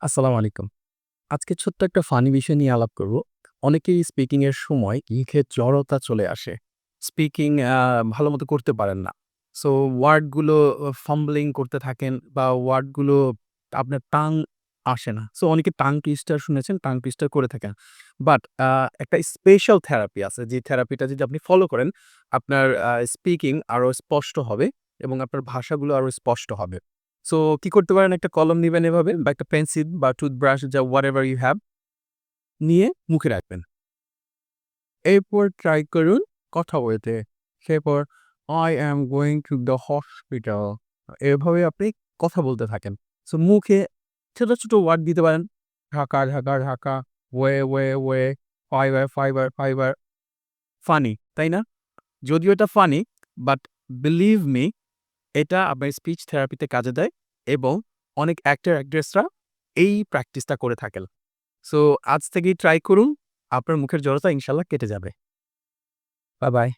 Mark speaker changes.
Speaker 1: আসসালামু আলাইকুম। আজকে ছোট্ট একটা ফানি বিষয় নিয়ে আলাপ করব। অনেকেই স্পিকিং এর সময় মুখে জড়তা চলে আসে। স্পিকিং ভালোমতো করতে পারেন না। সো ওয়ার্ড গুলো ফাম্বলিং করতে থাকেন বা ওয়ার্ড গুলো আপনার টাং আসে না। সো অনেকে টাং টুইস্টার শুনেছেন, টাং টুইস্টার করে থাকেন। বাট একটা স্পেশাল থেরাপি আছে। যে থেরাপিটা যদি আপনি ফলো করেন, আপনার স্পিকিং আরো স্পষ্ট হবে এবং আপনার ভাষাগুলো আরো স্পষ্ট হবে। সো কি করতে পারেন? একটা কলম নিবেন এভাবে বা একটা পেন্সিল বা টুথব্রাশ যা হোয়াটএভার ইউ হ্যাভ নিয়ে মুখে রাখবেন। এরপর ট্রাই করুন কথা বলতে। সেরপর I am going to the hospital এভাবে আপনি কথা বলতে থাকেন। সো মুখে ছোট, ছোট ওয়ার্ড দিতে পারেন। Dhaka, Dhaka, Dhaka, way, fibre. Funny, তাই না? যদিও এটা ফানি বাট বিলিভ মি এটা আপনার স্পিচ থেরাপিতে কাজে দেয় এবং অনেক অ্যাক্টর অ্যাক্ট্রেসরা এই প্র্যাকটিসটা করে থাকেন। সো আজ থেকেই ট্রাই করুন। আপনার মুখের জড়তা ইনশাআল্লাহ কেটে যাবে। বাই।